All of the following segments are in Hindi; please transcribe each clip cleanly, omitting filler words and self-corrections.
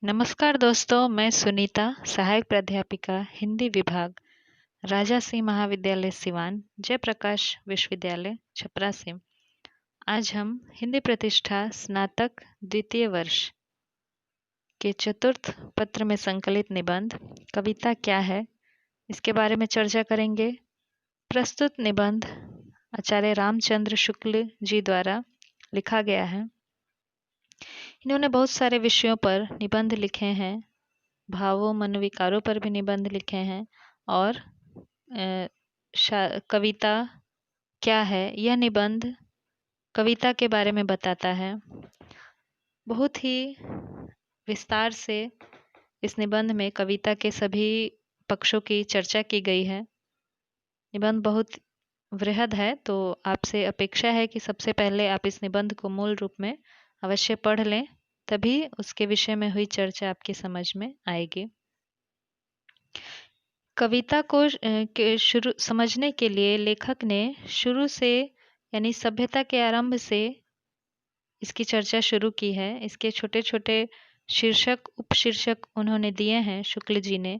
नमस्कार दोस्तों, मैं सुनीता, सहायक प्राध्यापिका हिंदी विभाग, राजा सिंह महाविद्यालय सिवान, जयप्रकाश विश्वविद्यालय छपरा से। आज हम हिंदी प्रतिष्ठा स्नातक द्वितीय वर्ष के चतुर्थ पत्र में संकलित निबंध कविता क्या है, इसके बारे में चर्चा करेंगे। प्रस्तुत निबंध आचार्य रामचंद्र शुक्ल जी द्वारा लिखा गया है। इन्होंने बहुत सारे विषयों पर निबंध लिखे हैं, भावों मनोविकारों पर भी निबंध लिखे हैं और कविता क्या है, यह निबंध कविता के बारे में बताता है। बहुत ही विस्तार से इस निबंध में कविता के सभी पक्षों की चर्चा की गई है। निबंध बहुत वृहद है, तो आपसे अपेक्षा है कि सबसे पहले आप इस निबंध को मूल रूप में अवश्य पढ़ लें, तभी उसके विषय में हुई चर्चा आपकी समझ में आएगी। कविता को शुरू समझने के लिए लेखक ने शुरू से यानी सभ्यता के आरंभ से इसकी चर्चा शुरू की है। इसके छोटे छोटे शीर्षक उपशीर्षक उन्होंने दिए हैं शुक्ल जी ने,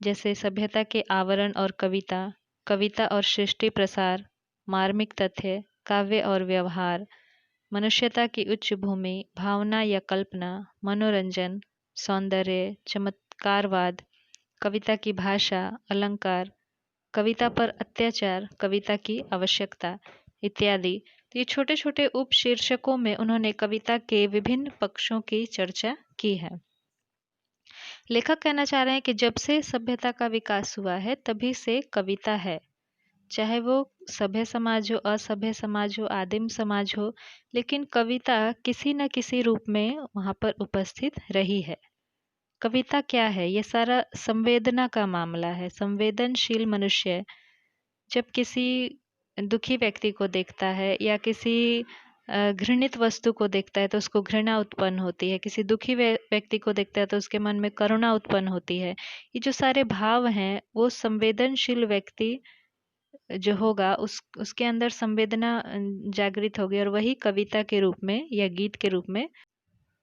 जैसे सभ्यता के आवरण और कविता, कविता और सृष्टि प्रसार, मार्मिक तथ्य, काव्य और व्यवहार, मनुष्यता की उच्च भूमि, भावना या कल्पना, मनोरंजन, सौंदर्य, चमत्कारवाद, कविता की भाषा, अलंकार, कविता पर अत्याचार, कविता की आवश्यकता इत्यादि। तो ये छोटे छोटे उपशीर्षकों में उन्होंने कविता के विभिन्न पक्षों की चर्चा की है। लेखक कहना चाह रहे हैं कि जब से सभ्यता का विकास हुआ है तभी से कविता है, चाहे वो सभ्य समाज हो, असभ्य समाज हो, आदिम समाज हो, लेकिन कविता किसी न किसी रूप में वहाँ पर उपस्थित रही है। कविता क्या है? ये सारा संवेदना का मामला है। संवेदनशील मनुष्य जब किसी दुखी व्यक्ति को देखता है या किसी घृणित वस्तु को देखता है तो उसको घृणा उत्पन्न होती है। किसी दुखी व्यक्ति को देखता है तो उसके मन में करुणा उत्पन्न होती है। ये जो सारे भाव हैं, वो संवेदनशील व्यक्ति जो होगा उसके अंदर संवेदना जागृत होगी और वही कविता के रूप में या गीत के रूप में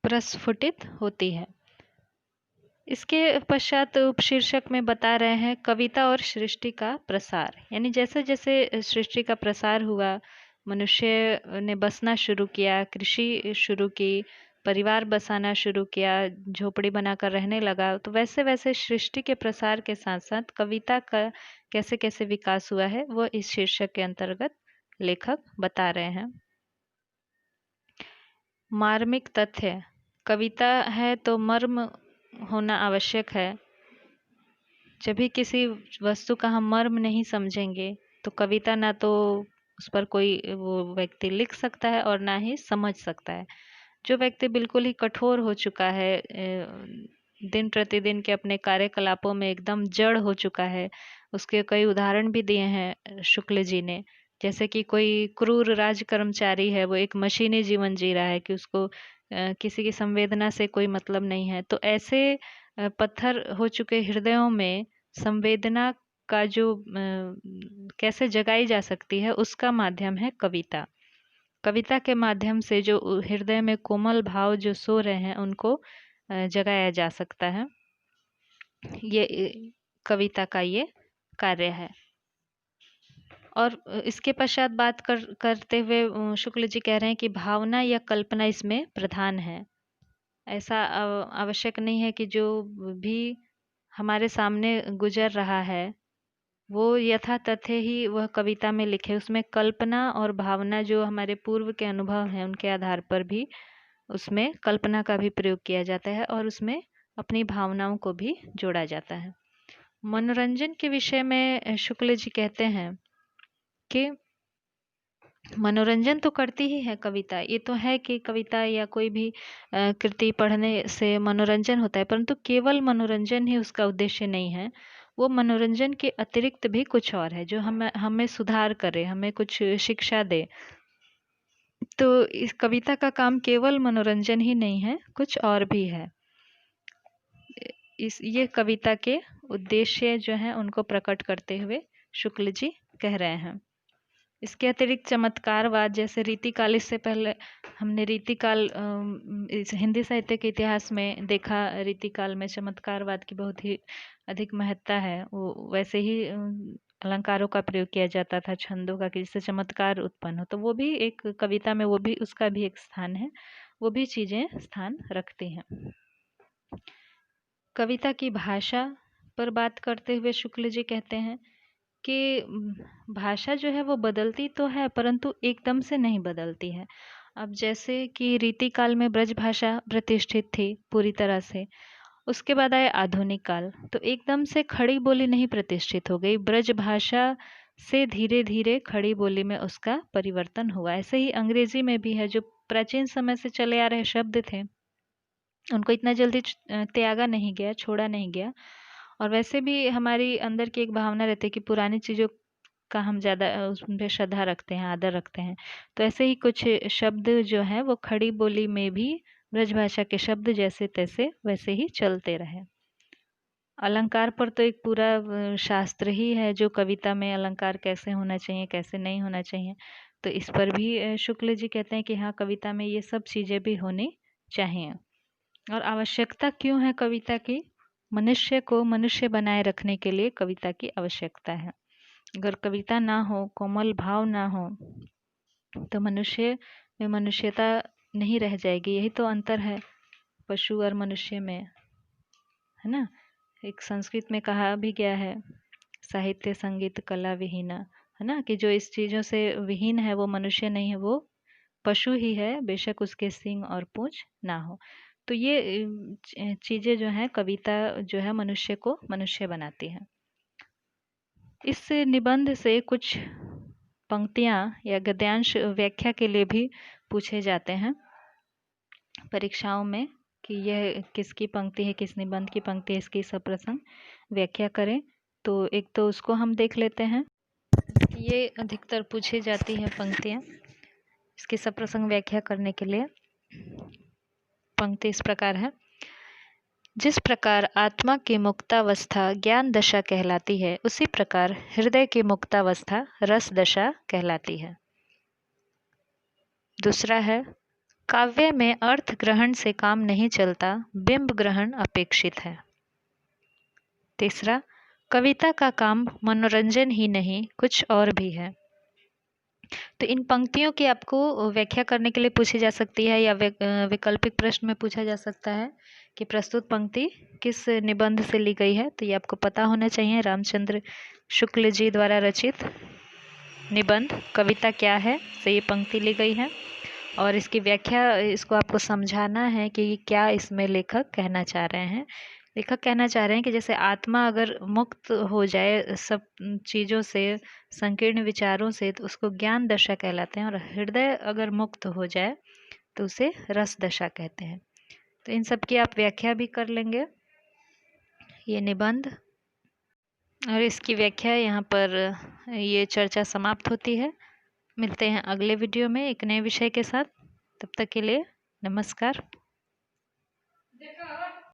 प्रस्फुटित होती है। इसके पश्चात उपशीर्षक में बता रहे हैं कविता और सृष्टि का प्रसार, यानी जैसे जैसे सृष्टि का प्रसार हुआ, मनुष्य ने बसना शुरू किया, कृषि शुरू की, परिवार बसाना शुरू किया, झोपड़ी बनाकर रहने लगा, तो वैसे वैसे सृष्टि के प्रसार के साथ साथ कविता का कैसे कैसे विकास हुआ है वो इस शीर्षक के अंतर्गत लेखक बता रहे हैं। मार्मिक तथ्य, कविता है तो मर्म होना आवश्यक है। जब भी किसी वस्तु का हम मर्म नहीं समझेंगे तो कविता ना तो उस पर कोई वो व्यक्ति लिख सकता है और ना ही समझ सकता है। जो व्यक्ति बिल्कुल ही कठोर हो चुका है, दिन प्रतिदिन के अपने कार्यकलापों में एकदम जड़ हो चुका है, उसके कई उदाहरण भी दिए हैं शुक्ल जी ने। जैसे कि कोई क्रूर राज कर्मचारी है, वो एक मशीनी जीवन जी रहा है कि उसको किसी की संवेदना से कोई मतलब नहीं है। तो ऐसे पत्थर हो चुके हृदयों में संवेदना का जो कैसे जगाई जा सकती है, उसका माध्यम है कविता। कविता के माध्यम से जो हृदय में कोमल भाव जो सो रहे हैं उनको जगाया जा सकता है। ये कविता का ये कार्य है। और इसके पश्चात बात करते हुए शुक्ल जी कह रहे हैं कि भावना या कल्पना इसमें प्रधान है। ऐसा आवश्यक नहीं है कि जो भी हमारे सामने गुजर रहा है वो यथा तथ्य ही वह कविता में लिखे। उसमें कल्पना और भावना जो हमारे पूर्व के अनुभव हैं उनके आधार पर भी उसमें कल्पना का भी प्रयोग किया जाता है और उसमें अपनी भावनाओं को भी जोड़ा जाता है। मनोरंजन के विषय में शुक्ल जी कहते हैं कि मनोरंजन तो करती ही है कविता। ये तो है कि कविता या कोई भी कृति पढ़ने से मनोरंजन होता है, परंतु केवल मनोरंजन ही उसका उद्देश्य नहीं है। वो मनोरंजन के अतिरिक्त भी कुछ और है जो हमें सुधार करे, हमें कुछ शिक्षा दे। तो इस कविता का काम केवल मनोरंजन ही नहीं है, कुछ और भी है। ये कविता के उद्देश्य जो हैं उनको प्रकट करते हुए शुक्ल जी कह रहे हैं। इसके अतिरिक्त चमत्कारवाद, जैसे रीतिकाल, इससे पहले हमने रीतिकाल इस हिंदी साहित्य के इतिहास में देखा, रीतिकाल में चमत्कारवाद की बहुत ही अधिक महत्ता है। वो वैसे ही अलंकारों का प्रयोग किया जाता था, छंदों का, कि जिससे चमत्कार उत्पन्न हो। तो वो भी एक कविता में, वो भी उसका भी एक स्थान है, वो भी चीज़ें स्थान रखती हैं। कविता की भाषा पर बात करते हुए शुक्ल जी कहते हैं कि भाषा जो है वो बदलती तो है, परंतु एकदम से नहीं बदलती है। अब जैसे कि रीतिकाल में ब्रज भाषा प्रतिष्ठित थी पूरी तरह से, उसके बाद आया आधुनिक काल, तो एकदम से खड़ी बोली नहीं प्रतिष्ठित हो गई। ब्रज भाषा से धीरे धीरे खड़ी बोली में उसका परिवर्तन हुआ। ऐसे ही अंग्रेजी में भी है, जो प्राचीन समय से चले आ रहे शब्द थे, उनको इतना जल्दी त्यागा नहीं गया, छोड़ा नहीं गया। और वैसे भी हमारी अंदर की एक भावना रहती है कि पुरानी चीज़ों का हम ज़्यादा उन पे श्रद्धा रखते हैं, आदर रखते हैं। तो ऐसे ही कुछ शब्द जो हैं वो खड़ी बोली में भी ब्रजभाषा के शब्द जैसे तैसे वैसे ही चलते रहे। अलंकार पर तो एक पूरा शास्त्र ही है, जो कविता में अलंकार कैसे होना चाहिए, कैसे नहीं होना चाहिए। तो इस पर भी शुक्ल जी कहते हैं कि हाँ, कविता में ये सब चीज़ें भी होनी चाहिए। और आवश्यकता क्यों है कविता की? मनुष्य को मनुष्य बनाए रखने के लिए कविता की आवश्यकता है। अगर कविता ना हो, कोमल भाव ना हो, तो मनुष्य में मनुष्यता नहीं रह जाएगी। यही तो अंतर है पशु और मनुष्य में, है ना। एक संस्कृत में कहा भी गया है, साहित्य संगीत कला विहीना, है ना, कि जो इस चीज़ों से विहीन है वो मनुष्य नहीं है, वो पशु ही है, बेशक उसके सींग और पूंछ ना हो। तो ये चीज़ें जो हैं, कविता जो है मनुष्य को मनुष्य बनाती है। इस निबंध से कुछ पंक्तियाँ या गद्यांश व्याख्या के लिए भी पूछे जाते हैं परीक्षाओं में, कि यह किसकी पंक्ति है, किस निबंध की पंक्ति है, इसकी सप्रसंग व्याख्या करें। तो एक तो उसको हम देख लेते हैं, ये अधिकतर पूछी जाती है पंक्तियाँ। इसकी सप्रसंग व्याख्या करने के लिए पंक्ति इस प्रकार है: जिस प्रकार आत्मा की मुक्तावस्था ज्ञान दशा कहलाती है, उसी प्रकार हृदय की मुक्तावस्था रस दशा कहलाती है। दूसरा है, काव्य में अर्थ ग्रहण से काम नहीं चलता, बिंब ग्रहण अपेक्षित है। तीसरा, कविता का काम मनोरंजन ही नहीं, कुछ और भी है। तो इन पंक्तियों की आपको व्याख्या करने के लिए पूछी जा सकती है, या वैकल्पिक प्रश्न में पूछा जा सकता है कि प्रस्तुत पंक्ति किस निबंध से ली गई है। तो ये आपको पता होना चाहिए। रामचंद्र शुक्ल जी द्वारा रचित निबंध कविता क्या है से ये पंक्ति ली गई है, और इसकी व्याख्या, इसको आपको समझाना है कि क्या इसमें लेखक कहना चाह रहे हैं। लेखक कहना चाह रहे हैं कि जैसे आत्मा अगर मुक्त हो जाए सब चीज़ों से, संकीर्ण विचारों से, तो उसको ज्ञान दशा कहलाते हैं, और हृदय अगर मुक्त हो जाए तो उसे रस दशा कहते हैं। तो इन सब की आप व्याख्या भी कर लेंगे, ये निबंध। और इसकी व्याख्या यहाँ पर ये चर्चा समाप्त होती है। मिलते हैं अगले वीडियो में एक नए विषय के साथ। तब तक के लिए नमस्कार।